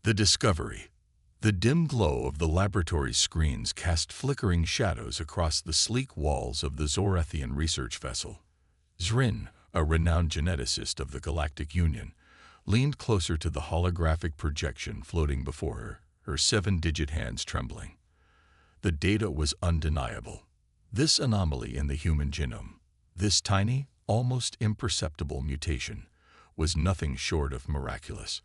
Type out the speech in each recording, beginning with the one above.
The discovery. The dim glow of the laboratory screens cast flickering shadows across the sleek walls of the Zorethian research vessel. Zrin, a renowned geneticist of the Galactic Union, leaned closer to the holographic projection floating before her, her 7-digit hands trembling. The data was undeniable. This anomaly in the human genome, this tiny, almost imperceptible mutation, was nothing short of miraculous.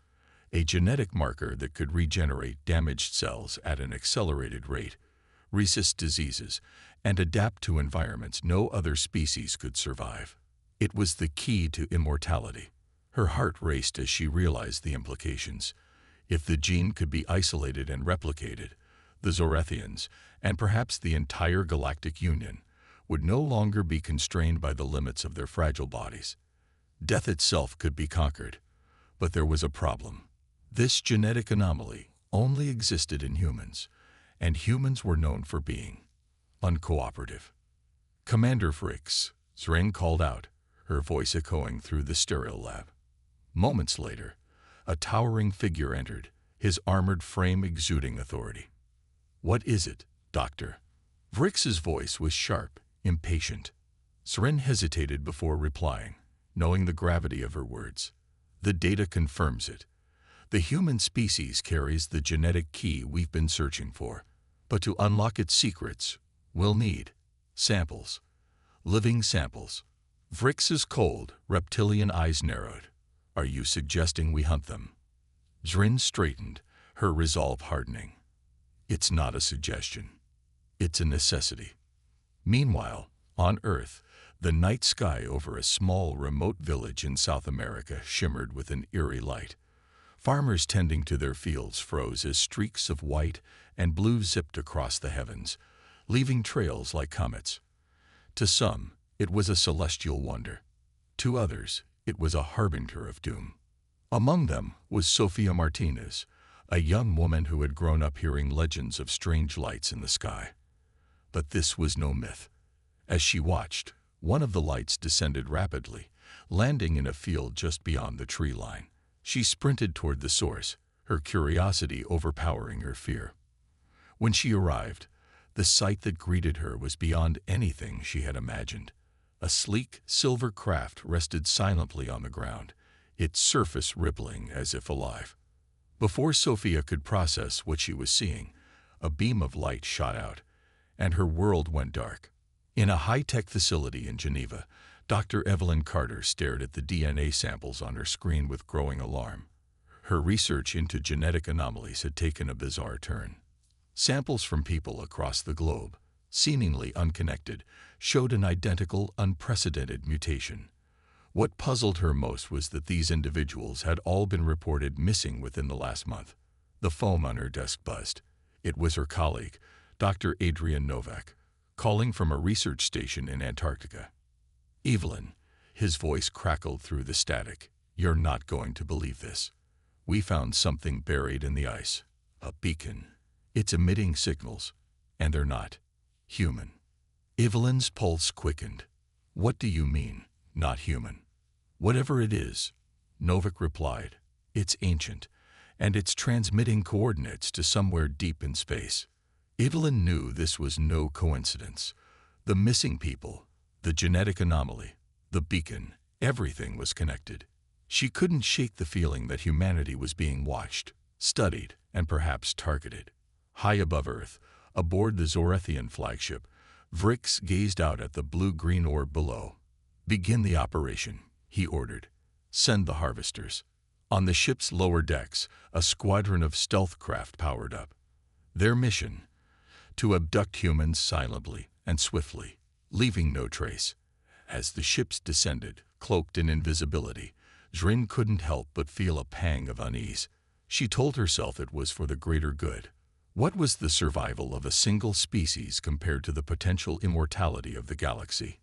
A genetic marker that could regenerate damaged cells at an accelerated rate, resist diseases, and adapt to environments no other species could survive. It was the key to immortality. Her heart raced as she realized the implications. If the gene could be isolated and replicated, the Zorethians, and perhaps the entire Galactic Union, would no longer be constrained by the limits of their fragile bodies. Death itself could be conquered, but there was a problem. This genetic anomaly only existed in humans, and humans were known for being uncooperative. "Commander Vega," Zrin called out, her voice echoing through the sterile lab. Moments later, a towering figure entered, his armored frame exuding authority. "What is it, Doctor?" Vega's voice was sharp, impatient. Zrin hesitated before replying, knowing the gravity of her words. "The data confirms it. The human species carries the genetic key we've been searching for, but to unlock its secrets, we'll need samples. Living samples." Vega's cold, reptilian eyes narrowed. "Are you suggesting we hunt them?" Zrin straightened, her resolve hardening. "It's not a suggestion. It's a necessity." Meanwhile, on Earth, the night sky over a small, remote village in South America shimmered with an eerie light. Farmers tending to their fields froze as streaks of white and blue zipped across the heavens, leaving trails like comets. To some, it was a celestial wonder. To others, it was a harbinger of doom. Among them was Sofia Martinez, a young woman who had grown up hearing legends of strange lights in the sky. But this was no myth. As she watched, one of the lights descended rapidly, landing in a field just beyond the tree line. She sprinted toward the source, her curiosity overpowering her fear. When she arrived, the sight that greeted her was beyond anything she had imagined. A sleek, silver craft rested silently on the ground, its surface rippling as if alive. Before Sofia could process what she was seeing, a beam of light shot out, and her world went dark. In a high-tech facility in Geneva, Dr. Evelyn Carter stared at the DNA samples on her screen with growing alarm. Her research into genetic anomalies had taken a bizarre turn. Samples from people across the globe, seemingly unconnected, showed an identical, unprecedented mutation. What puzzled her most was that these individuals had all been reported missing within the last month. The phone on her desk buzzed. It was her colleague, Dr. Adrian Novak, calling from a research station in Antarctica. "Evelyn," his voice crackled through the static, "you're not going to believe this. We found something buried in the ice. A beacon. It's emitting signals, and they're not human." Evelyn's pulse quickened. "What do you mean, not human?" "Whatever it is," Novak replied, "it's ancient, and it's transmitting coordinates to somewhere deep in space." Evelyn knew this was no coincidence. The missing people, the genetic anomaly, the beacon, everything was connected. She couldn't shake the feeling that humanity was being watched, studied, and perhaps targeted. High above Earth, aboard the Zorethian flagship, Vega gazed out at the blue-green orb below. "Begin the operation," he ordered. "Send the harvesters." On the ship's lower decks, a squadron of stealth craft powered up. Their mission: to abduct humans silently and swiftly, leaving no trace. As the ships descended, cloaked in invisibility, Zrin couldn't help but feel a pang of unease. She told herself it was for the greater good. What was the survival of a single species compared to the potential immortality of the galaxy?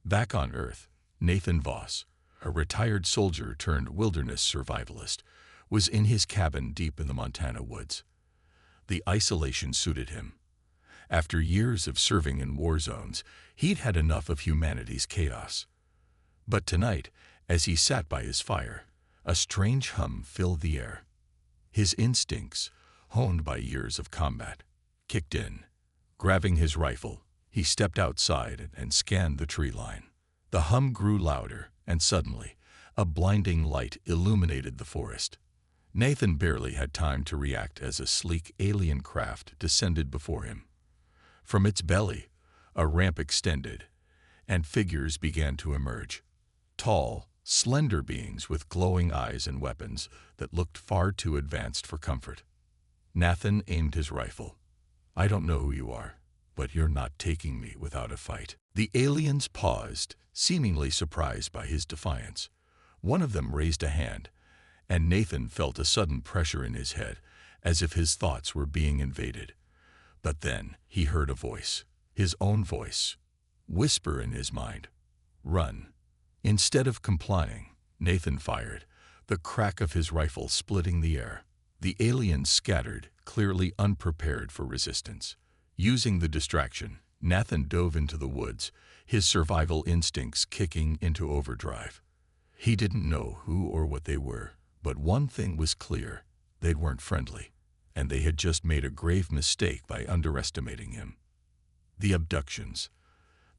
Back on Earth, Nathan Voss, a retired soldier turned wilderness survivalist, was in his cabin deep in the Montana woods. The isolation suited him. After years of serving in war zones, he'd had enough of humanity's chaos. But tonight, as he sat by his fire, a strange hum filled the air. His instincts, honed by years of combat, kicked in. Grabbing his rifle, he stepped outside and scanned the tree line. The hum grew louder, and suddenly, a blinding light illuminated the forest. Nathan barely had time to react as a sleek alien craft descended before him. From its belly, a ramp extended, and figures began to emerge. Tall, slender beings with glowing eyes and weapons that looked far too advanced for comfort. Nathan aimed his rifle. "I don't know who you are, but you're not taking me without a fight." The aliens paused, seemingly surprised by his defiance. One of them raised a hand, and Nathan felt a sudden pressure in his head, as if his thoughts were being invaded. But then he heard a voice, his own voice, whisper in his mind, "Run." Instead of complying, Nathan fired, the crack of his rifle splitting the air. The aliens scattered, clearly unprepared for resistance. Using the distraction, Nathan dove into the woods, his survival instincts kicking into overdrive. He didn't know who or what they were, but one thing was clear: they weren't friendly, and they had just made a grave mistake by underestimating him. The abductions.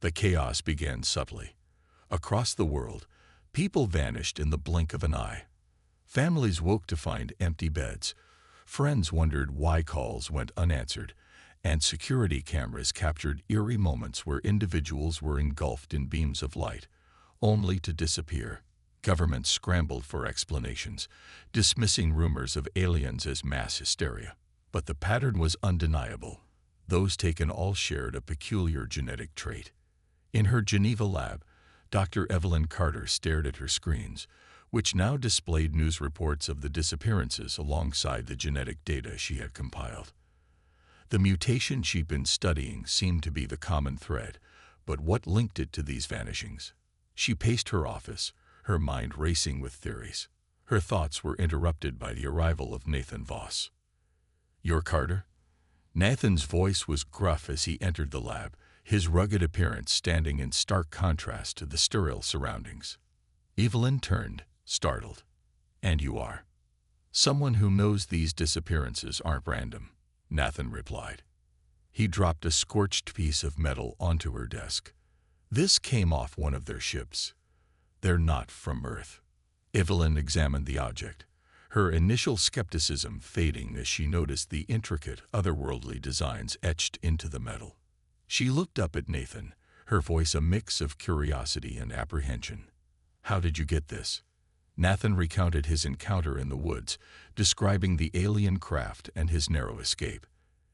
The chaos began subtly. Across the world, people vanished in the blink of an eye. Families woke to find empty beds. Friends wondered why calls went unanswered, and security cameras captured eerie moments where individuals were engulfed in beams of light, only to disappear. Governments scrambled for explanations, dismissing rumors of aliens as mass hysteria. But the pattern was undeniable. Those taken all shared a peculiar genetic trait. In her Geneva lab, Dr. Evelyn Carter stared at her screens, which now displayed news reports of the disappearances alongside the genetic data she had compiled. The mutation she'd been studying seemed to be the common thread, but what linked it to these vanishings? She paced her office, her mind racing with theories. Her thoughts were interrupted by the arrival of Nathan Voss. "You're Carter?" Nathan's voice was gruff as he entered the lab, his rugged appearance standing in stark contrast to the sterile surroundings. Evelyn turned, startled. "And you are?" "Someone who knows these disappearances aren't random," Nathan replied. He dropped a scorched piece of metal onto her desk. "This came off one of their ships. They're not from Earth." Evelyn examined the object, her initial skepticism fading as she noticed the intricate, otherworldly designs etched into the metal. She looked up at Nathan, her voice a mix of curiosity and apprehension. "How did you get this?" Nathan recounted his encounter in the woods, describing the alien craft and his narrow escape.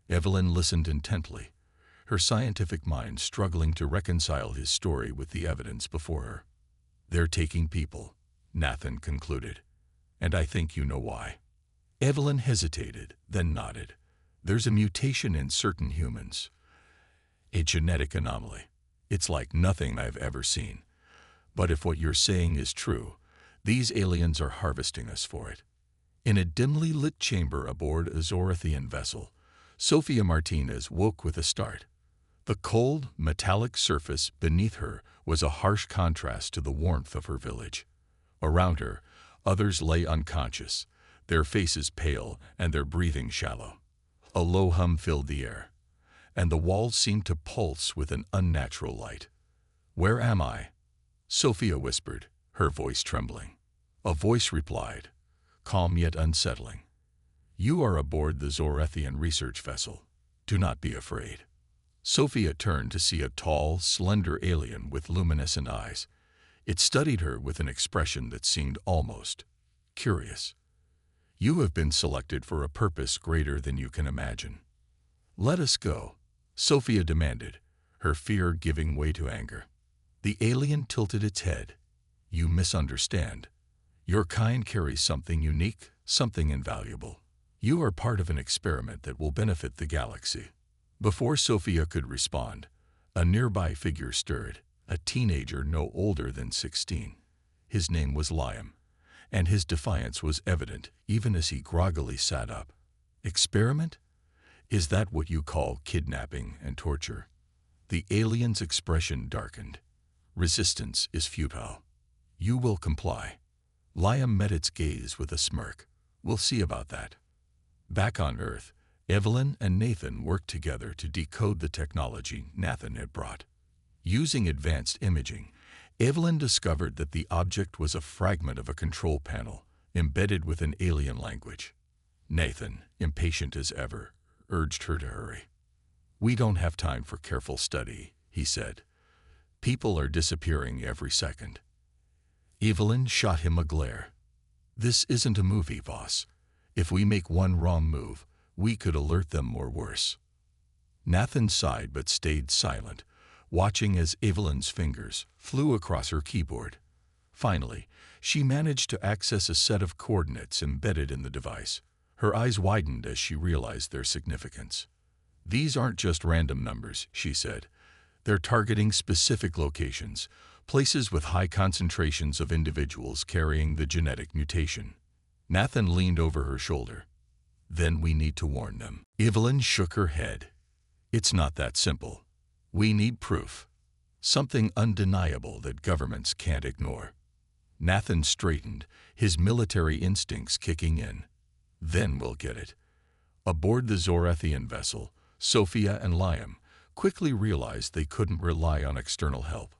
Evelyn listened intently, her scientific mind struggling to reconcile his story with the evidence before her. "They're taking people," Nathan concluded, "and I think you know why." Evelyn hesitated, then nodded. "There's a mutation in certain humans. A genetic anomaly. It's like nothing I've ever seen. But if what you're saying is true, these aliens are harvesting us for it." In a dimly lit chamber aboard a Zorathian vessel, Sofia Martinez woke with a start. The cold, metallic surface beneath her was a harsh contrast to the warmth of her village. Around her, others lay unconscious, their faces pale and their breathing shallow. A low hum filled the air, and the walls seemed to pulse with an unnatural light. "Where am I?" Sofia whispered, her voice trembling. A voice replied, calm yet unsettling. "You are aboard the Zorathian research vessel. Do not be afraid." Sofia turned to see a tall, slender alien with luminescent eyes. It studied her with an expression that seemed almost curious. "You have been selected for a purpose greater than you can imagine." "Let us go," Sofia demanded, her fear giving way to anger. The alien tilted its head. "You misunderstand. Your kind carries something unique, something invaluable. You are part of an experiment that will benefit the galaxy." Before Sofia could respond, a nearby figure stirred, a teenager no older than 16. His name was Liam, and his defiance was evident even as he groggily sat up. "Experiment? Is that what you call kidnapping and torture?" The alien's expression darkened. "Resistance is futile. You will comply." Liam met its gaze with a smirk. "We'll see about that." Back on Earth, Evelyn and Nathan worked together to decode the technology Nathan had brought. Using advanced imaging, Evelyn discovered that the object was a fragment of a control panel embedded with an alien language. Nathan, impatient as ever, urged her to hurry. "We don't have time for careful study," he said. "People are disappearing every second." Evelyn shot him a glare. "This isn't a movie, boss. If we make one wrong move, we could alert them or worse." Nathan sighed but stayed silent, watching as Evelyn's fingers flew across her keyboard. Finally, she managed to access a set of coordinates embedded in the device. Her eyes widened as she realized their significance. "These aren't just random numbers," she said. "They're targeting specific locations, places with high concentrations of individuals carrying the genetic mutation." Nathan leaned over her shoulder. "Then we need to warn them." Evelyn shook her head. "It's not that simple. We need proof. Something undeniable that governments can't ignore." Nathan straightened, his military instincts kicking in. "Then we'll get it." Aboard the Zorathian vessel, Sofia and Liam quickly realized they couldn't rely on external help.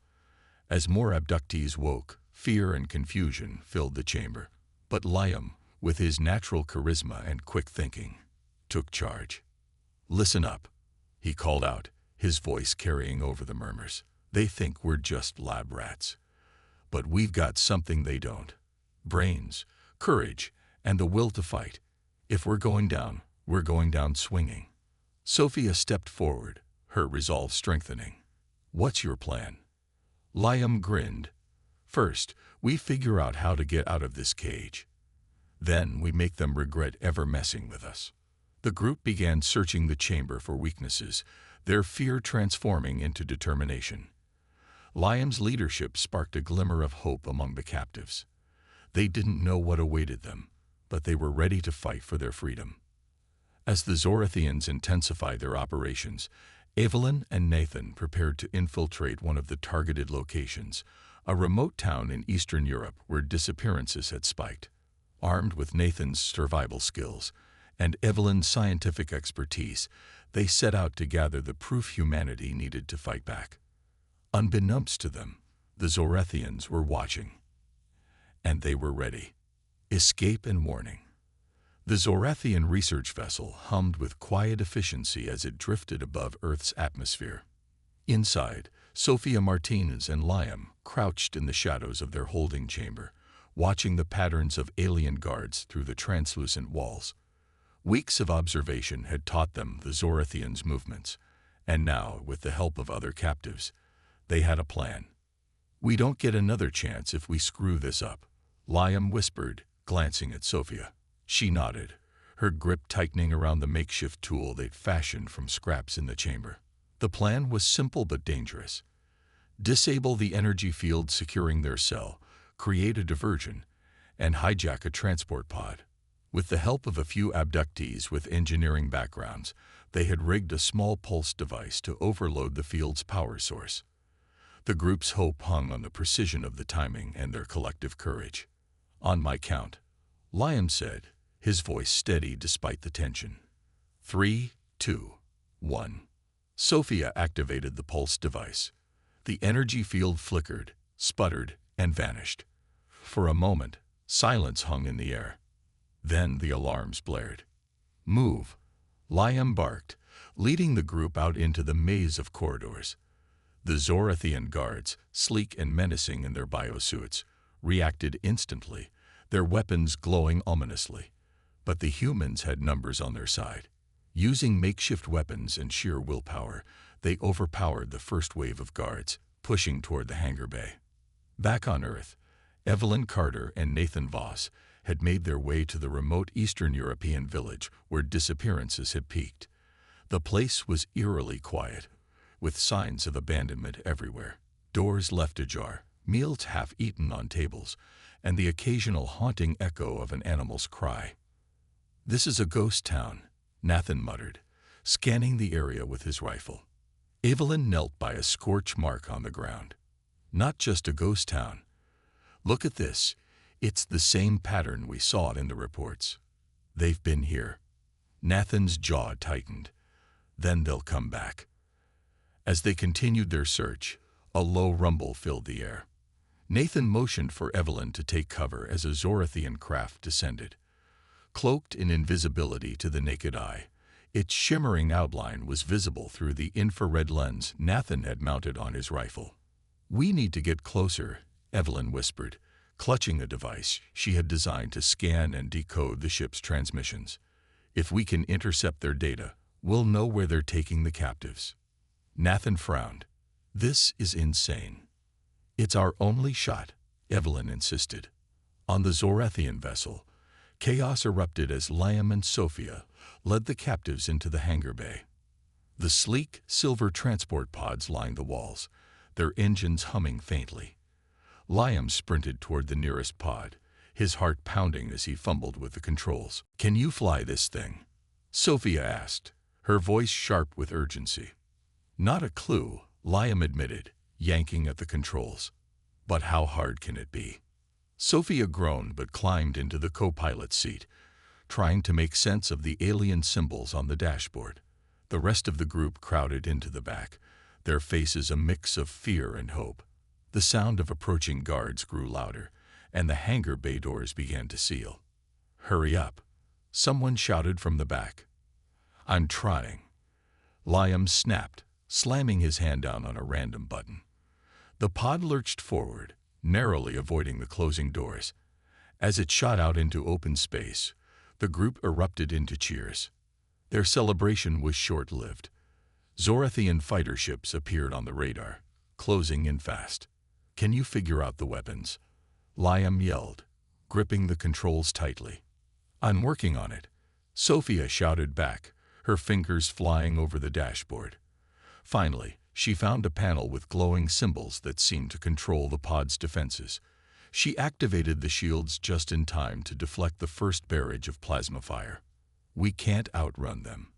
As more abductees woke, fear and confusion filled the chamber. But Liam, with his natural charisma and quick thinking, took charge. "Listen up," he called out, his voice carrying over the murmurs. "They think we're just lab rats. But we've got something they don't. Brains, courage, and the will to fight. If we're going down swinging." Sofia stepped forward, her resolve strengthening. "What's your plan?" Liam grinned. "First, we figure out how to get out of this cage. Then we make them regret ever messing with us." The group began searching the chamber for weaknesses, their fear transforming into determination. Liam's leadership sparked a glimmer of hope among the captives. They didn't know what awaited them, but they were ready to fight for their freedom. As the Zorathians intensified their operations, Evelyn and Nathan prepared to infiltrate one of the targeted locations, a remote town in Eastern Europe where disappearances had spiked. Armed with Nathan's survival skills and Evelyn's scientific expertise, they set out to gather the proof humanity needed to fight back. Unbeknownst to them, the Zorathians were watching. And they were ready. Escape and warning. The Zorathian research vessel hummed with quiet efficiency as it drifted above Earth's atmosphere. Inside, Sofia Martinez and Liam crouched in the shadows of their holding chamber, watching the patterns of alien guards through the translucent walls. Weeks of observation had taught them the Zorathians' movements, and now, with the help of other captives, they had a plan. "We don't get another chance if we screw this up," Liam whispered, glancing at Sofia. She nodded, her grip tightening around the makeshift tool they'd fashioned from scraps in the chamber. The plan was simple but dangerous. Disable the energy field securing their cell, create a diversion, and hijack a transport pod. With the help of a few abductees with engineering backgrounds, they had rigged a small pulse device to overload the field's power source. The group's hope hung on the precision of the timing and their collective courage. "On my count," Liam said, his voice steady despite the tension. 3, 2, 1. Sofia activated the pulse device. The energy field flickered, sputtered, and vanished. For a moment, silence hung in the air. Then the alarms blared. "Move," Liam barked, leading the group out into the maze of corridors. The Zorathian guards, sleek and menacing in their biosuits, reacted instantly, their weapons glowing ominously. But the humans had numbers on their side. Using makeshift weapons and sheer willpower, they overpowered the first wave of guards, pushing toward the hangar bay. Back on Earth, Evelyn Carter and Nathan Voss had made their way to the remote Eastern European village where disappearances had peaked. The place was eerily quiet, with signs of abandonment everywhere. Doors left ajar, meals half-eaten on tables, and the occasional haunting echo of an animal's cry. "This is a ghost town," Nathan muttered, scanning the area with his rifle. Evelyn knelt by a scorch mark on the ground. "Not just a ghost town. Look at this. It's the same pattern we saw in the reports. They've been here." Nathan's jaw tightened. Then they'll come back. As they continued their search, a low rumble filled the air. Nathan motioned for Evelyn to take cover as a Zorathian craft descended. Cloaked in invisibility to the naked eye, its shimmering outline was visible through the infrared lens Nathan had mounted on his rifle. "We need to get closer," Evelyn whispered, clutching a device she had designed to scan and decode the ship's transmissions. "If we can intercept their data, we'll know where they're taking the captives." Nathan frowned. "This is insane." "It's our only shot," Evelyn insisted. On the Zorathian vessel, chaos erupted as Liam and Sofia led the captives into the hangar bay. The sleek, silver transport pods lined the walls, their engines humming faintly. Liam sprinted toward the nearest pod, his heart pounding as he fumbled with the controls. "Can you fly this thing?" Sofia asked, her voice sharp with urgency. "Not a clue," Liam admitted, yanking at the controls. "But how hard can it be?" Sofia groaned but climbed into the co-pilot's seat, trying to make sense of the alien symbols on the dashboard. The rest of the group crowded into the back, their faces a mix of fear and hope. The sound of approaching guards grew louder, and the hangar bay doors began to seal. "Hurry up," someone shouted from the back. "I'm trying." Liam snapped, slamming his hand down on a random button. The pod lurched forward, narrowly avoiding the closing doors. As it shot out into open space, the group erupted into cheers. Their celebration was short-lived. Zorathian fighter ships appeared on the radar, closing in fast. "Can you figure out the weapons?" Liam yelled, gripping the controls tightly. "I'm working on it," Sofia shouted back, her fingers flying over the dashboard. Finally, she found a panel with glowing symbols that seemed to control the pod's defenses. She activated the shields just in time to deflect the first barrage of plasma fire. "We can't outrun them,"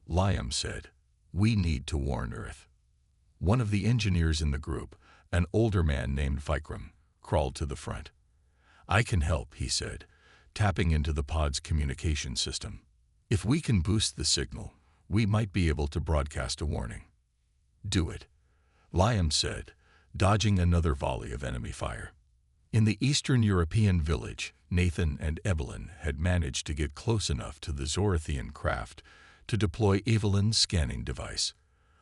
Liam said. "We need to warn Earth." One of the engineers in the group, an older man named Vikram, crawled to the front. "I can help," he said, tapping into the pod's communication system. "If we can boost the signal, we might be able to broadcast a warning." "Do it," Liam said, dodging another volley of enemy fire. In the Eastern European village, Nathan and Evelyn had managed to get close enough to the Zorathian craft to deploy Evelyn's scanning device.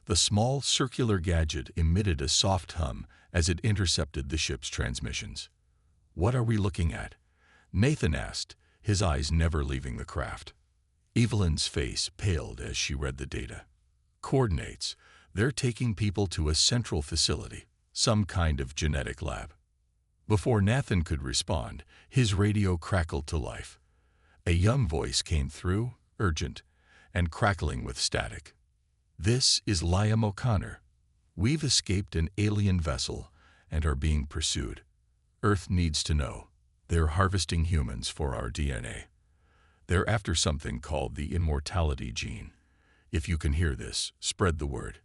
The small circular gadget emitted a soft hum as it intercepted the ship's transmissions. "What are we looking at?" Nathan asked, his eyes never leaving the craft. Evelyn's face paled as she read the data. "Coordinates. They're taking people to a central facility, some kind of genetic lab." Before Nathan could respond, his radio crackled to life. A young voice came through, urgent, and crackling with static. "This is Liam O'Connor. We've escaped an alien vessel and are being pursued. Earth needs to know. They're harvesting humans for our DNA. They're after something called the immortality gene. If you can hear this, spread the word.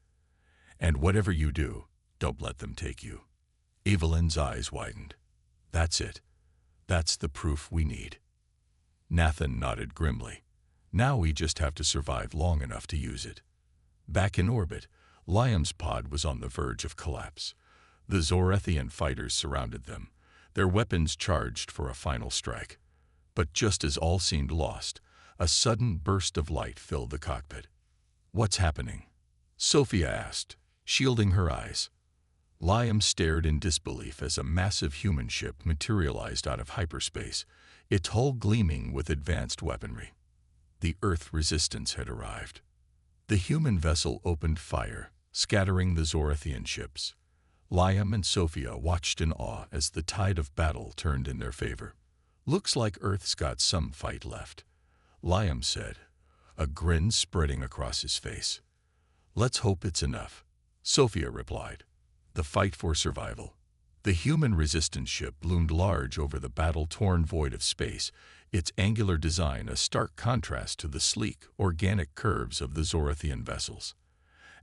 And whatever you do, don't let them take you." Evelyn's eyes widened. "That's it. That's the proof we need." Nathan nodded grimly. "Now we just have to survive long enough to use it." Back in orbit, Liam's pod was on the verge of collapse. The Zorathian fighters surrounded them, their weapons charged for a final strike. But just as all seemed lost, a sudden burst of light filled the cockpit. "What's happening?" Sofia asked, shielding her eyes. Liam stared in disbelief as a massive human ship materialized out of hyperspace, its hull gleaming with advanced weaponry. The Earth resistance had arrived. The human vessel opened fire, scattering the Zorathian ships. Liam and Sofia watched in awe as the tide of battle turned in their favor. "Looks like Earth's got some fight left," Liam said, a grin spreading across his face. "Let's hope it's enough," Sofia replied. The fight for survival. The human resistance ship loomed large over the battle-torn void of space, its angular design a stark contrast to the sleek, organic curves of the Zorathian vessels.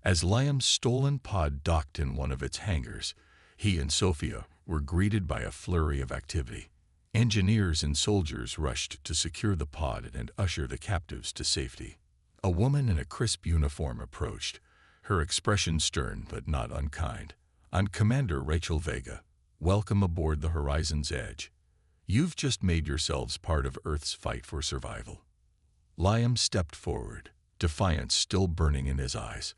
As Liam's stolen pod docked in one of its hangars, he and Sofia were greeted by a flurry of activity. Engineers and soldiers rushed to secure the pod and usher the captives to safety. A woman in a crisp uniform approached, her expression stern but not unkind. "I'm Commander Rachel Vega. Welcome aboard the Horizon's Edge. You've just made yourselves part of Earth's fight for survival." Liam stepped forward, defiance still burning in his eyes.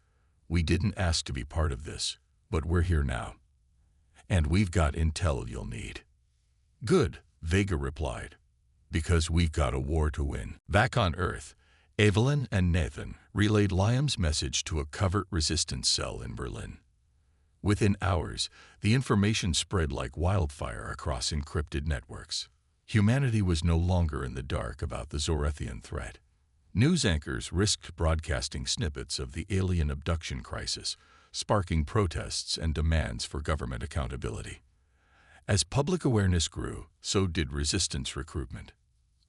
"We didn't ask to be part of this, but we're here now. And we've got intel you'll need." "Good," Vega replied, "because we've got a war to win." Back on Earth, Evelyn and Nathan relayed Liam's message to a covert resistance cell in Berlin. Within hours, the information spread like wildfire across encrypted networks. Humanity was no longer in the dark about the Zorethian threat. News anchors risked broadcasting snippets of the alien abduction crisis, sparking protests and demands for government accountability. As public awareness grew, so did resistance recruitment.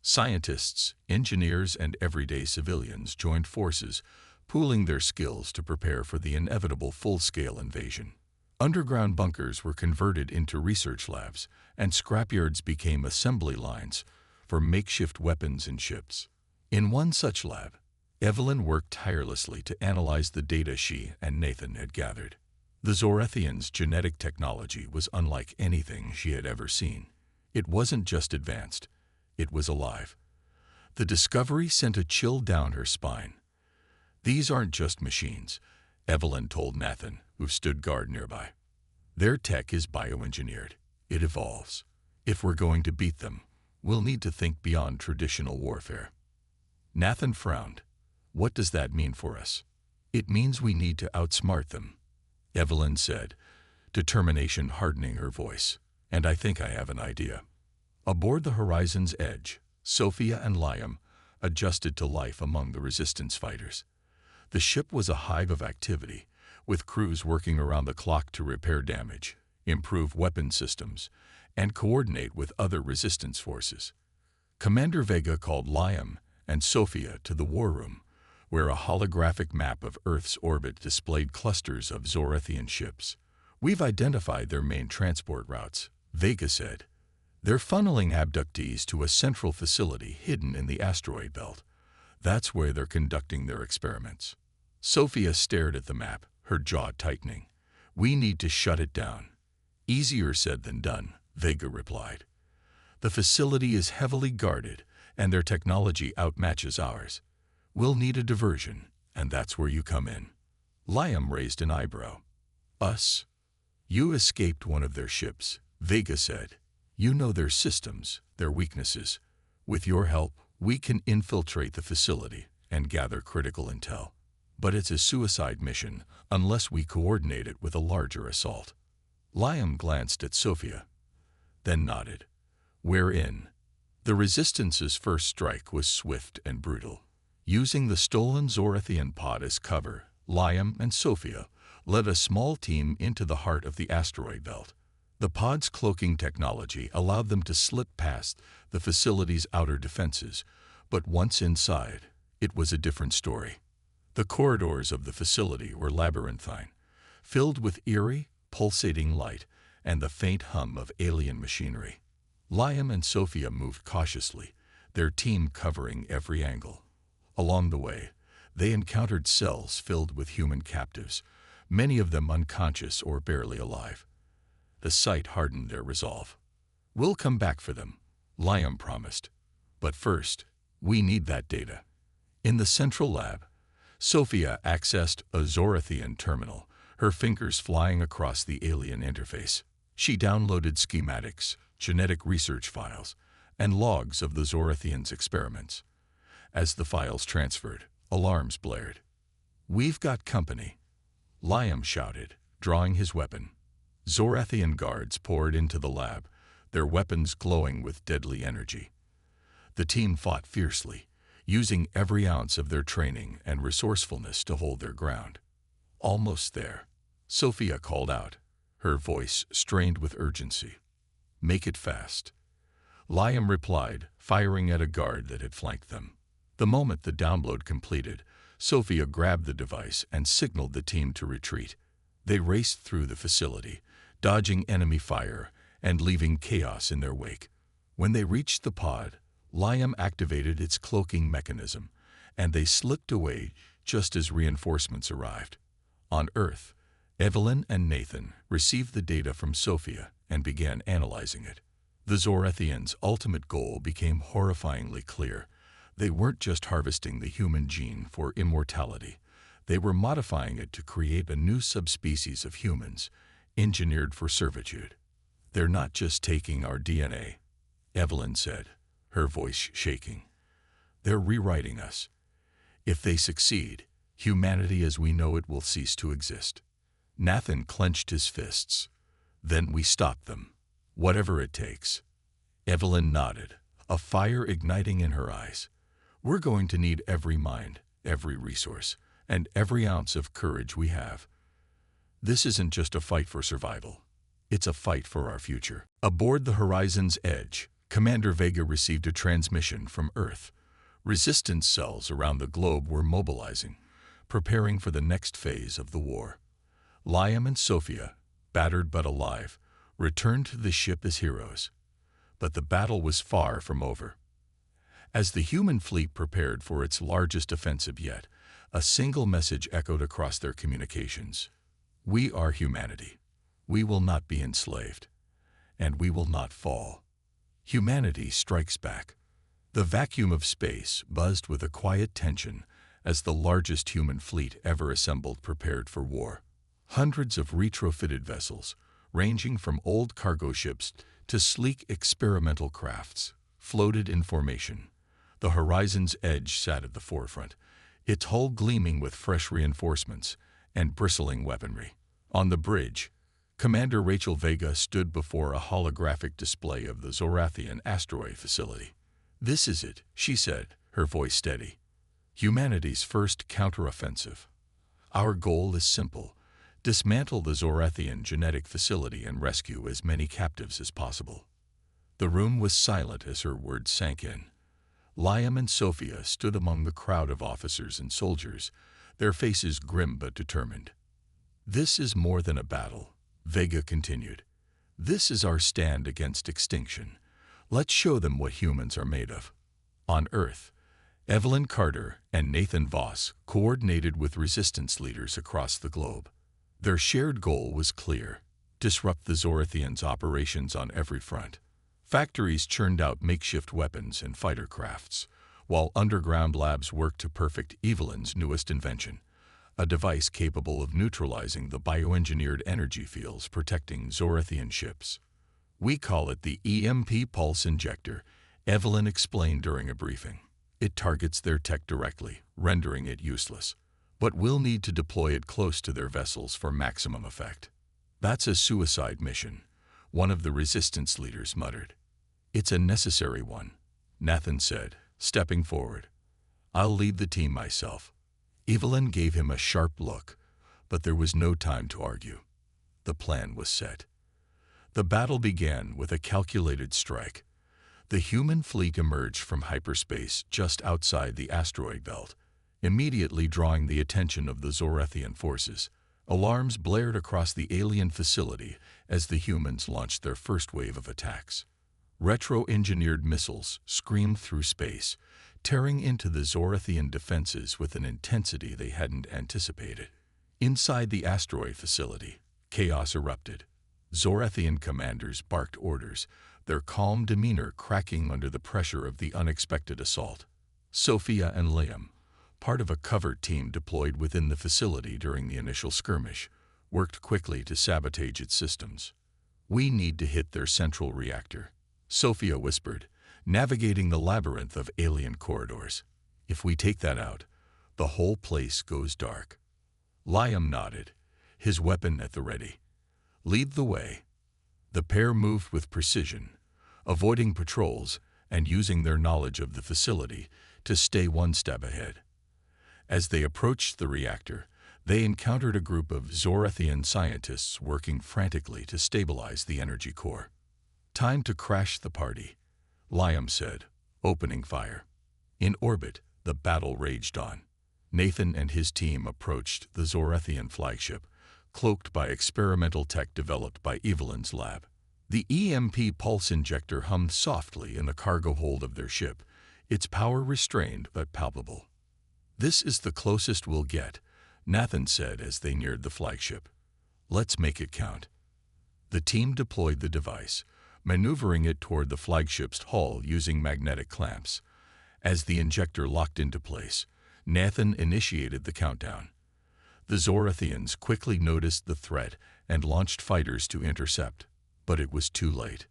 Scientists, engineers, and everyday civilians joined forces, pooling their skills to prepare for the inevitable full-scale invasion. Underground bunkers were converted into research labs, and scrapyards became assembly lines for makeshift weapons and ships. In one such lab, Evelyn worked tirelessly to analyze the data she and Nathan had gathered. The Zorethians' genetic technology was unlike anything she had ever seen. It wasn't just advanced, it was alive. The discovery sent a chill down her spine. "These aren't just machines," Evelyn told Nathan, who stood guard nearby. "Their tech is bioengineered. It evolves. If we're going to beat them, we'll need to think beyond traditional warfare." Nathan frowned. "What does that mean for us?" "It means we need to outsmart them," Evelyn said, determination hardening her voice. "And I think I have an idea." Aboard the Horizon's Edge, Sofia and Liam adjusted to life among the resistance fighters. The ship was a hive of activity, with crews working around the clock to repair damage, improve weapon systems, and coordinate with other resistance forces. Commander Vega called Liam and Sofia to the war room, where a holographic map of Earth's orbit displayed clusters of Zorethian ships. "We've identified their main transport routes," Vega said. "They're funneling abductees to a central facility hidden in the asteroid belt. That's where they're conducting their experiments." Sofia stared at the map, her jaw tightening. "We need to shut it down." "Easier said than done," Vega replied. "The facility is heavily guarded, and their technology outmatches ours. We'll need a diversion, and that's where you come in." Liam raised an eyebrow. "Us?" "You escaped one of their ships," Vega said. "You know their systems, their weaknesses. With your help, we can infiltrate the facility and gather critical intel. But it's a suicide mission unless we coordinate it with a larger assault." Liam glanced at Sofia, then nodded. "We're in." The Resistance's first strike was swift and brutal. Using the stolen Zorethian pod as cover, Liam and Sofia led a small team into the heart of the asteroid belt. The pod's cloaking technology allowed them to slip past the facility's outer defenses, but once inside, it was a different story. The corridors of the facility were labyrinthine, filled with eerie, pulsating light and the faint hum of alien machinery. Liam and Sofia moved cautiously, their team covering every angle. Along the way, they encountered cells filled with human captives, many of them unconscious or barely alive. The sight hardened their resolve. "We'll come back for them," Liam promised. "But first, we need that data." In the central lab, Sofia accessed a Zorethian terminal, her fingers flying across the alien interface. She downloaded schematics, genetic research files, and logs of the Zorethians' experiments. As the files transferred, alarms blared. "We've got company," Liam shouted, drawing his weapon. Zorethian guards poured into the lab, their weapons glowing with deadly energy. The team fought fiercely, using every ounce of their training and resourcefulness to hold their ground. "Almost there," Sofia called out, her voice strained with urgency. "Make it fast." Liam replied, firing at a guard that had flanked them. The moment the download completed, Sofia grabbed the device and signaled the team to retreat. They raced through the facility, dodging enemy fire and leaving chaos in their wake. When they reached the pod, Liam activated its cloaking mechanism, and they slipped away just as reinforcements arrived. On Earth, Evelyn and Nathan received the data from Sofia and began analyzing it. The Zorethians' ultimate goal became horrifyingly clear. They weren't just harvesting the human gene for immortality. They were modifying it to create a new subspecies of humans, engineered for servitude. "They're not just taking our DNA," Evelyn said, her voice shaking. "They're rewriting us. If they succeed, humanity as we know it will cease to exist." Nathan clenched his fists. "Then we stop them, whatever it takes." Evelyn nodded, a fire igniting in her eyes. "We're going to need every mind, every resource, and every ounce of courage we have. This isn't just a fight for survival. It's a fight for our future." Aboard the Horizon's Edge, Commander Vega received a transmission from Earth. Resistance cells around the globe were mobilizing, preparing for the next phase of the war. Liam and Sofia, battered but alive, returned to the ship as heroes. But the battle was far from over. As the human fleet prepared for its largest offensive yet, a single message echoed across their communications. "We are humanity. We will not be enslaved. And we will not fall." Humanity strikes back. The vacuum of space buzzed with a quiet tension as the largest human fleet ever assembled prepared for war. Hundreds of retrofitted vessels, ranging from old cargo ships to sleek experimental crafts, floated in formation. The Horizon's Edge sat at the forefront, its hull gleaming with fresh reinforcements and bristling weaponry. On the bridge, Commander Rachel Vega stood before a holographic display of the Zorathian asteroid facility. "This is it," she said, her voice steady. "Humanity's first counteroffensive. Our goal is simple: dismantle the Zorathian genetic facility and rescue as many captives as possible." The room was silent as her words sank in. Liam and Sofia stood among the crowd of officers and soldiers, their faces grim but determined. "This is more than a battle," Vega continued. "This is our stand against extinction. Let's show them what humans are made of." On Earth, Evelyn Carter and Nathan Voss coordinated with resistance leaders across the globe. Their shared goal was clear: disrupt the Zorathians' operations on every front. Factories churned out makeshift weapons and fighter crafts, while underground labs worked to perfect Evelyn's newest invention, a device capable of neutralizing the bioengineered energy fields protecting Zorathian ships. "We call it the EMP pulse injector," Evelyn explained during a briefing. "It targets their tech directly, rendering it useless. But we'll need to deploy it close to their vessels for maximum effect." "That's a suicide mission," one of the resistance leaders muttered. "It's a necessary one," Nathan said, stepping forward. "I'll lead the team myself." Evelyn gave him a sharp look, but there was no time to argue. The plan was set. The battle began with a calculated strike. The human fleet emerged from hyperspace just outside the asteroid belt, immediately drawing the attention of the Zorathian forces. Alarms blared across the alien facility as the humans launched their first wave of attacks. Retro-engineered missiles screamed through space, tearing into the Zorathian defenses with an intensity they hadn't anticipated. Inside the asteroid facility, chaos erupted. Zorathian commanders barked orders, their calm demeanor cracking under the pressure of the unexpected assault. Sofia and Liam, part of a covert team deployed within the facility during the initial skirmish, worked quickly to sabotage its systems. "We need to hit their central reactor," Sofia whispered, navigating the labyrinth of alien corridors. "If we take that out, the whole place goes dark." Liam nodded, his weapon at the ready. "Lead the way." The pair moved with precision, avoiding patrols and using their knowledge of the facility to stay one step ahead. As they approached the reactor, they encountered a group of Zorathian scientists working frantically to stabilize the energy core. "Time to crash the party," Liam said, opening fire. In orbit, the battle raged on. Nathan and his team approached the Zorathian flagship, cloaked by experimental tech developed by Evelyn's lab. The EMP pulse injector hummed softly in the cargo hold of their ship, its power restrained but palpable. "This is the closest we'll get," Nathan said as they neared the flagship. "Let's make it count." The team deployed the device, maneuvering it toward the flagship's hull using magnetic clamps. As the injector locked into place, Nathan initiated the countdown. The Zorathians quickly noticed the threat and launched fighters to intercept, but it was too late.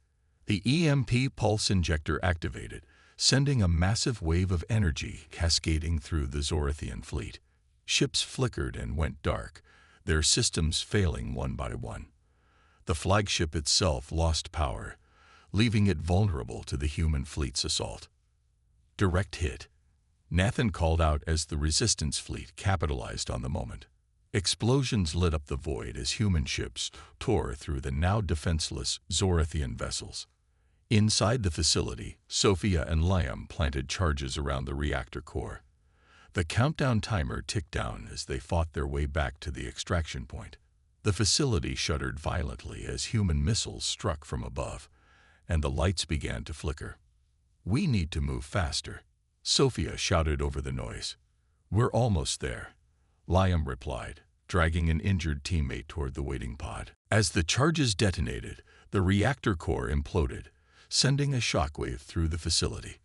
The EMP pulse injector activated, sending a massive wave of energy cascading through the Zorathian fleet. Ships flickered and went dark, their systems failing one by one. The flagship itself lost power, leaving it vulnerable to the human fleet's assault. "Direct hit," Nathan called out as the Resistance fleet capitalized on the moment. Explosions lit up the void as human ships tore through the now defenseless Zorathian vessels. Inside the facility, Sofia and Liam planted charges around the reactor core. The countdown timer ticked down as they fought their way back to the extraction point. The facility shuddered violently as human missiles struck from above, and the lights began to flicker. "We need to move faster," Sofia shouted over the noise. "We're almost there," Liam replied, dragging an injured teammate toward the waiting pod. As the charges detonated, the reactor core imploded, sending a shockwave through the facility.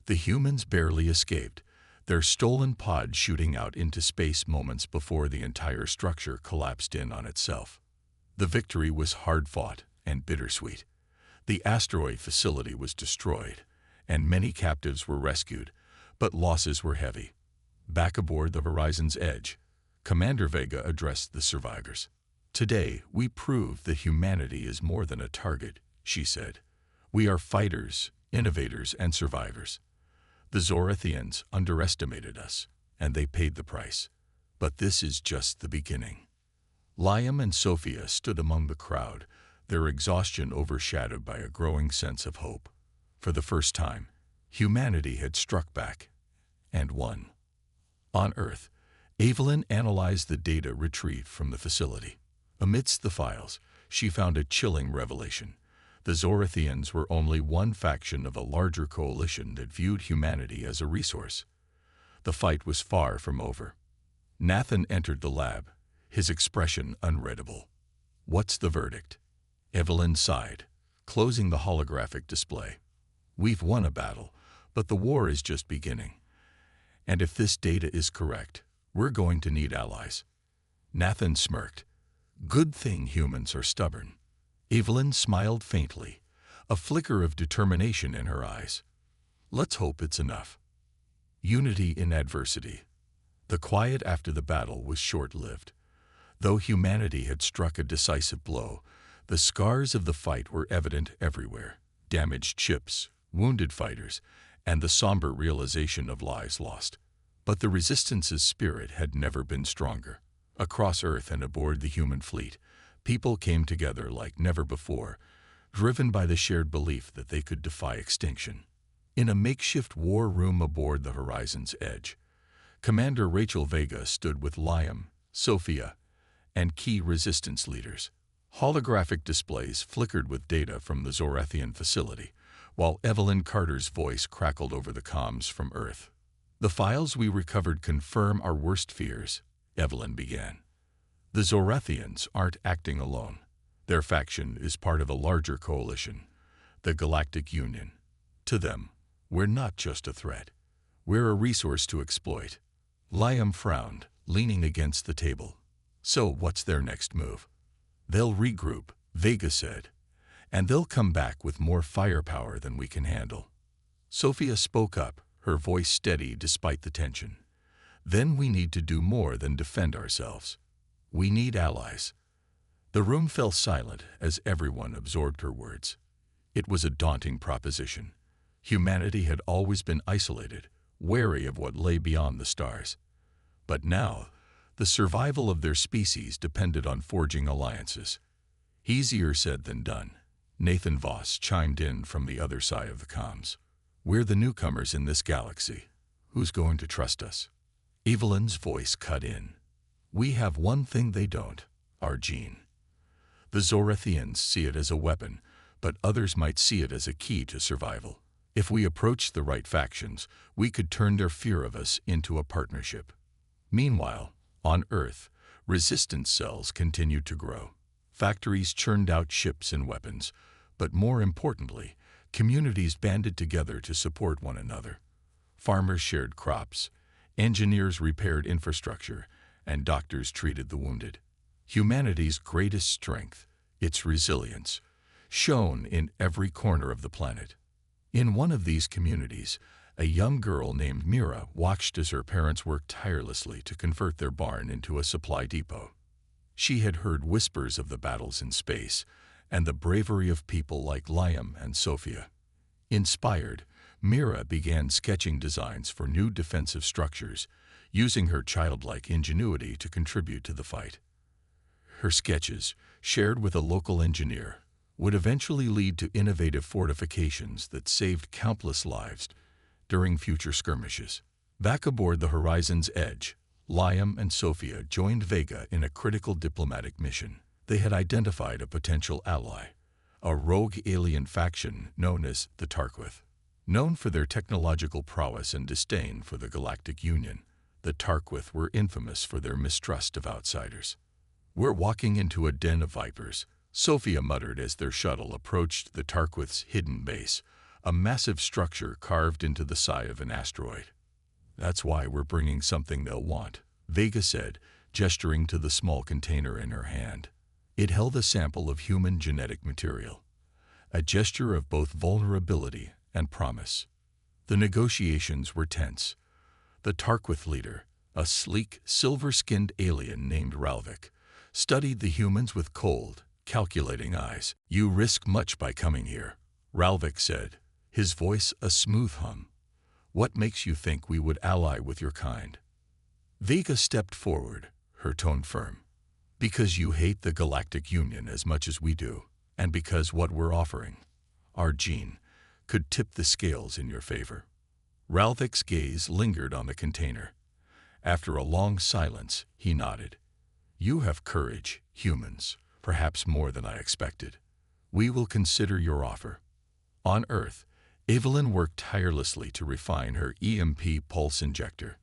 The humans barely escaped, their stolen pod shooting out into space moments before the entire structure collapsed in on itself. The victory was hard-fought and bittersweet. The asteroid facility was destroyed, and many captives were rescued, but losses were heavy. Back aboard the Horizon's Edge, Commander Vega addressed the survivors. "Today, we proved that humanity is more than a target," she said. "We are fighters, innovators, and survivors. The Zorathians underestimated us, and they paid the price. But this is just the beginning." Liam and Sofia stood among the crowd, their exhaustion overshadowed by a growing sense of hope. For the first time, humanity had struck back and won. On Earth, Evelyn analyzed the data retrieved from the facility. Amidst the files, she found a chilling revelation. The Zorathians were only one faction of a larger coalition that viewed humanity as a resource. The fight was far from over. Nathan entered the lab, his expression unreadable. "What's the verdict?" Evelyn sighed, closing the holographic display. "We've won a battle, but the war is just beginning. And if this data is correct, we're going to need allies." Nathan smirked. "Good thing humans are stubborn." Evelyn smiled faintly, a flicker of determination in her eyes. "Let's hope it's enough." Unity in adversity. The quiet after the battle was short-lived. Though humanity had struck a decisive blow, the scars of the fight were evident everywhere. Damaged ships, wounded fighters, and the somber realization of lives lost. But the Resistance's spirit had never been stronger. Across Earth and aboard the human fleet, people came together like never before, driven by the shared belief that they could defy extinction. In a makeshift war room aboard the Horizon's Edge, Commander Rachel Vega stood with Liam, Sofia, and key Resistance leaders. Holographic displays flickered with data from the Zorathian facility, while Evelyn Carter's voice crackled over the comms from Earth. "The files we recovered confirm our worst fears," Evelyn began. "The Zorathians aren't acting alone. Their faction is part of a larger coalition, the Galactic Union. To them, we're not just a threat. We're a resource to exploit." Liam frowned, leaning against the table. "So what's their next move?" "They'll regroup," Vega said, "and they'll come back with more firepower than we can handle." Sofia spoke up, her voice steady despite the tension. "Then we need to do more than defend ourselves. We need allies." The room fell silent as everyone absorbed her words. It was a daunting proposition. Humanity had always been isolated, wary of what lay beyond the stars. But now, the survival of their species depended on forging alliances. Easier said than done. Nathan Voss chimed in from the other side of the comms. "We're the newcomers in this galaxy. Who's going to trust us?" Evelyn's voice cut in. "We have one thing they don't, our gene. The Zorathians see it as a weapon, but others might see it as a key to survival. If we approached the right factions, we could turn their fear of us into a partnership. Meanwhile, on Earth, resistance cells continued to grow. Factories churned out ships and weapons, but more importantly, communities banded together to support one another. Farmers shared crops, engineers repaired infrastructure, and doctors treated the wounded. Humanity's greatest strength, its resilience, shone in every corner of the planet. In one of these communities, a young girl named Mira watched as her parents worked tirelessly to convert their barn into a supply depot. She had heard whispers of the battles in space and the bravery of people like Liam and Sofia. Inspired, Mira began sketching designs for new defensive structures, using her childlike ingenuity to contribute to the fight. Her sketches, shared with a local engineer, would eventually lead to innovative fortifications that saved countless lives during future skirmishes. Back aboard the Horizon's Edge, Liam and Sofia joined Vega in a critical diplomatic mission. They had identified a potential ally, a rogue alien faction known as the Tarquith. Known for their technological prowess and disdain for the Galactic Union, the Tarquith were infamous for their mistrust of outsiders. "We're walking into a den of vipers," Sofia muttered as their shuttle approached the Tarquith's hidden base, a massive structure carved into the side of an asteroid. "That's why we're bringing something they'll want," Vega said, gesturing to the small container in her hand. It held a sample of human genetic material, a gesture of both vulnerability and promise. The negotiations were tense. The Tarquith leader, a sleek, silver-skinned alien named Ralvik, studied the humans with cold, calculating eyes. "You risk much by coming here," Ralvik said, his voice a smooth hum. "What makes you think we would ally with your kind?" Vega stepped forward, her tone firm. "Because you hate the Galactic Union as much as we do, and because what we're offering, our gene, could tip the scales in your favor." Ralvik's gaze lingered on the container. After a long silence, he nodded. "You have courage, humans, perhaps more than I expected. We will consider your offer." On Earth, Evelyn worked tirelessly to refine her EMP pulse injector.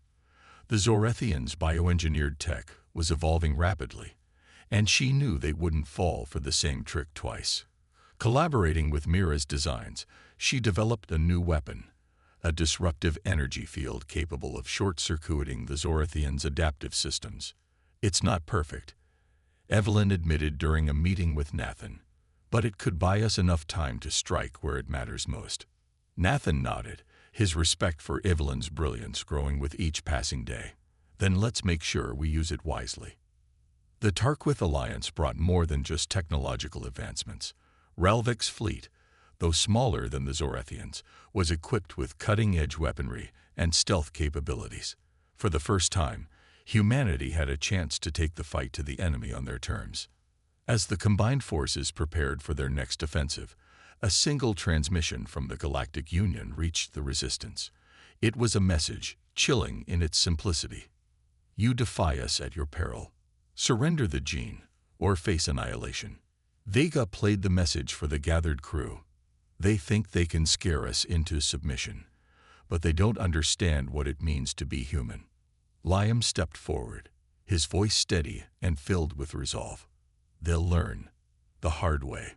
The Zorethians' bioengineered tech was evolving rapidly, and she knew they wouldn't fall for the same trick twice. Collaborating with Mira's designs, she developed a new weapon, a disruptive energy field capable of short-circuiting the Zorethians' adaptive systems. "It's not perfect," Evelyn admitted during a meeting with Nathan, "but it could buy us enough time to strike where it matters most." Nathan nodded, his respect for Evelyn's brilliance growing with each passing day. "Then let's make sure we use it wisely." The Tarquith alliance brought more than just technological advancements. Ralvik's fleet, though smaller than the Zorethians, was equipped with cutting-edge weaponry and stealth capabilities. For the first time, humanity had a chance to take the fight to the enemy on their terms. As the combined forces prepared for their next offensive, a single transmission from the Galactic Union reached the resistance. It was a message, chilling in its simplicity. "You defy us at your peril. Surrender the gene, or face annihilation." Vega played the message for the gathered crew. "They think they can scare us into submission, but they don't understand what it means to be human." Liam stepped forward, his voice steady and filled with resolve. "They'll learn, the hard way."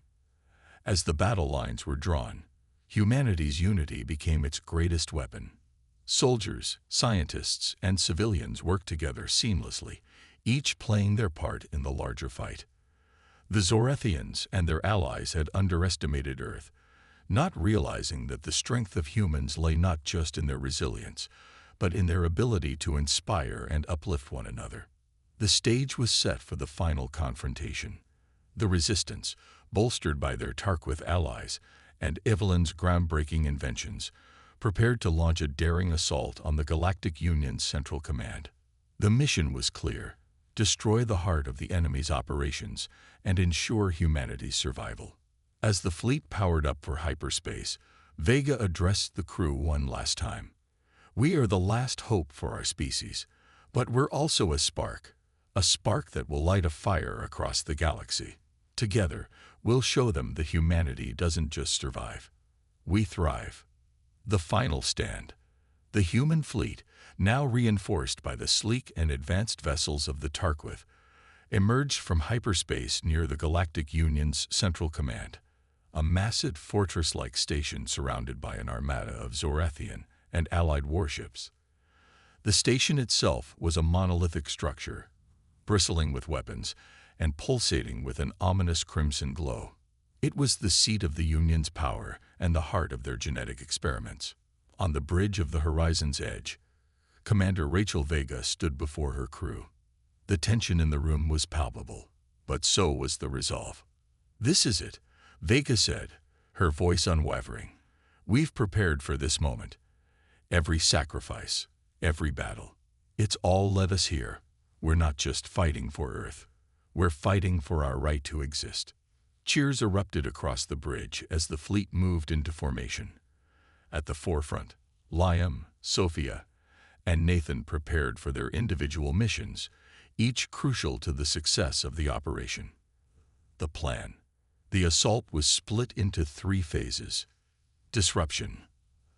As the battle lines were drawn, humanity's unity became its greatest weapon. Soldiers, scientists, and civilians worked together seamlessly, each playing their part in the larger fight. The Zorethians and their allies had underestimated Earth, not realizing that the strength of humans lay not just in their resilience, but in their ability to inspire and uplift one another. The stage was set for the final confrontation. The Resistance, bolstered by their Tarquith allies and Evelyn's groundbreaking inventions, prepared to launch a daring assault on the Galactic Union's Central Command. The mission was clear: destroy the heart of the enemy's operations and ensure humanity's survival. As the fleet powered up for hyperspace, Vega addressed the crew one last time. "We are the last hope for our species, but we're also a spark that will light a fire across the galaxy. Together, we'll show them that humanity doesn't just survive. We thrive." The final stand. The human fleet, now reinforced by the sleek and advanced vessels of the Tarquith, emerged from hyperspace near the Galactic Union's central command, a massive fortress-like station surrounded by an armada of Zorathian and allied warships. The station itself was a monolithic structure, bristling with weapons and pulsating with an ominous crimson glow. It was the seat of the Union's power and the heart of their genetic experiments. On the bridge of the horizon's edge, Commander Vega stood before her crew. The tension in the room was palpable, but so was the resolve. "This is it," Vega said, her voice unwavering. "We've prepared for this moment. Every sacrifice, every battle. It's all led us here. We're not just fighting for Earth. We're fighting for our right to exist." Cheers erupted across the bridge as the fleet moved into formation. At the forefront, Liam, Sofia, and Nathan prepared for their individual missions, each crucial to the success of the operation. The plan. The assault was split into 3 phases. Disruption.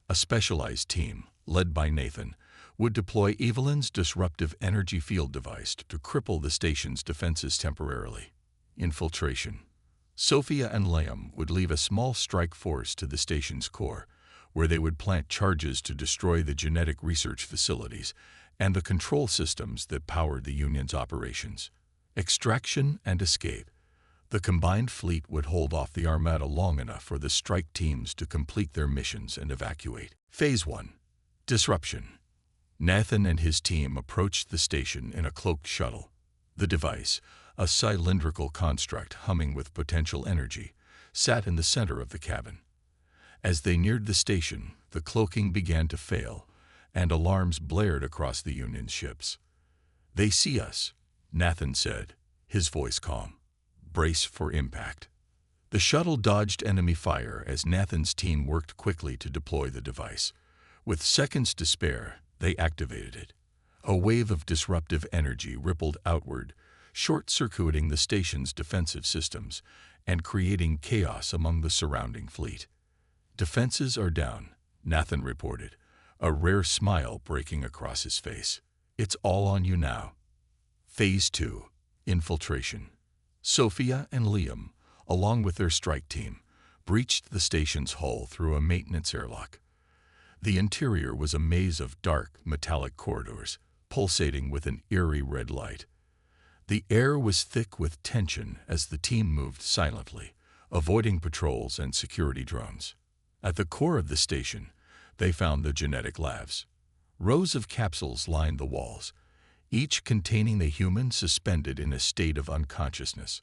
A specialized team, led by Nathan, would deploy Evelyn's disruptive energy field device to cripple the station's defenses temporarily. Infiltration. Sofia and Liam would leave a small strike force to the station's core, where they would plant charges to destroy the genetic research facilities and the control systems that powered the Union's operations. Extraction and escape. The combined fleet would hold off the armada long enough for the strike teams to complete their missions and evacuate. Phase 1. Disruption. Nathan and his team approached the station in a cloaked shuttle. The device, a cylindrical construct humming with potential energy, sat in the center of the cabin. As they neared the station, the cloaking began to fail, and alarms blared across the Union ships. "They see us," Nathan said, his voice calm. "Brace for impact." The shuttle dodged enemy fire as Nathan's team worked quickly to deploy the device. With seconds to spare, they activated it. A wave of disruptive energy rippled outward, short-circuiting the station's defensive systems and creating chaos among the surrounding fleet. "Defenses are down," Nathan reported, a rare smile breaking across his face. "It's all on you now." Phase 2. Infiltration. Sofia and Liam, along with their strike team, breached the station's hull through a maintenance airlock. The interior was a maze of dark, metallic corridors, pulsating with an eerie red light. The air was thick with tension as the team moved silently, avoiding patrols and security drones. At the core of the station, they found the genetic labs. Rows of capsules lined the walls, each containing the human suspended in a state of unconsciousness.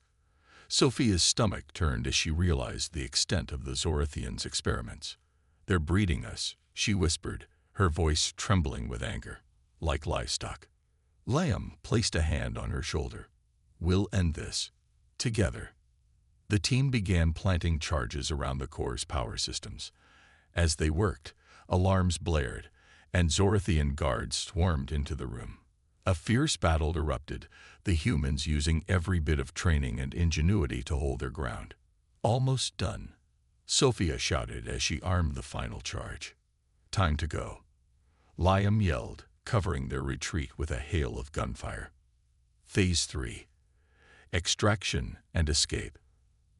Sofia's stomach turned as she realized the extent of the Zorathians' experiments. "They're breeding us," she whispered, her voice trembling with anger, "like livestock." Liam placed a hand on her shoulder. "We'll end this. Together." The team began planting charges around the core's power systems. As they worked, alarms blared, and Zorathian guards swarmed into the room. A fierce battle erupted, the humans using every bit of training and ingenuity to hold their ground. "Almost done," Sofia shouted as she armed the final charge. "Time to go," Liam yelled, covering their retreat with a hail of gunfire. Phase 3. Extraction and escape.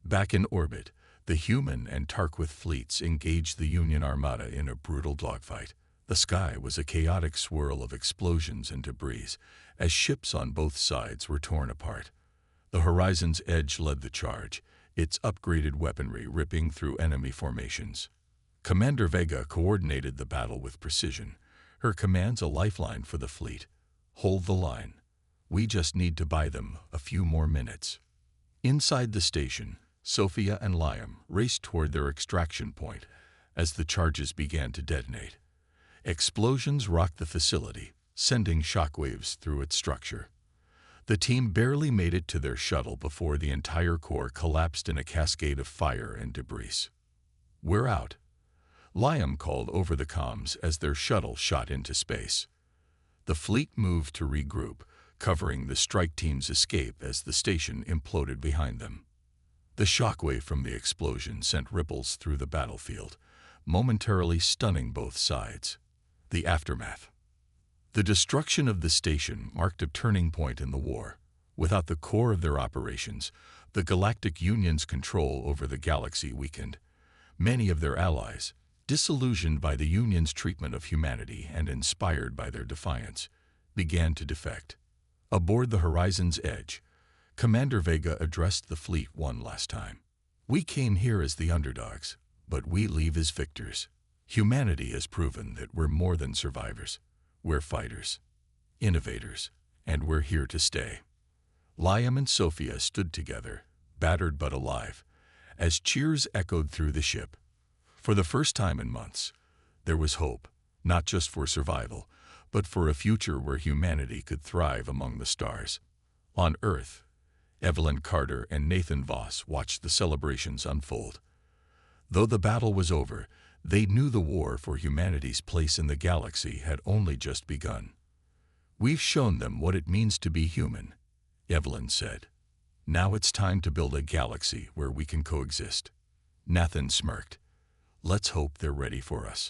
Back in orbit, the human and Tarquith fleets engaged the Union armada in a brutal dogfight. The sky was a chaotic swirl of explosions and debris as ships on both sides were torn apart. The horizon's edge led the charge, its upgraded weaponry ripping through enemy formations. Commander Vega coordinated the battle with precision, her commands a lifeline for the fleet. "Hold the line. We just need to buy them a few more minutes." Inside the station, Sofia and Liam raced toward their extraction point as the charges began to detonate. Explosions rocked the facility, sending shockwaves through its structure. The team barely made it to their shuttle before the entire core collapsed in a cascade of fire and debris. "We're out," Liam called over the comms as their shuttle shot into space. The fleet moved to regroup, covering the strike team's escape as the station imploded behind them. The shockwave from the explosion sent ripples through the battlefield, momentarily stunning both sides. The aftermath. The destruction of the station marked a turning point in the war. Without the core of their operations, the Galactic Union's control over the galaxy weakened. Many of their allies, disillusioned by the Union's treatment of humanity and inspired by their defiance, began to defect. Aboard the Horizon's Edge, Commander Vega addressed the fleet one last time. "We came here as the underdogs, but we leave as victors. Humanity has proven that we're more than survivors. We're fighters, innovators, and we're here to stay." Liam and Sofia stood together, battered but alive, as cheers echoed through the ship. For the first time in months, there was hope, not just for survival, but for a future where humanity could thrive among the stars. On Earth, Evelyn Carter and Nathan Voss watched the celebrations unfold. Though the battle was over, they knew the war for humanity's place in the galaxy had only just begun. "We've shown them what it means to be human," Evelyn said. "Now it's time to build a galaxy where we can coexist." Nathan smirked. "Let's hope they're ready for us."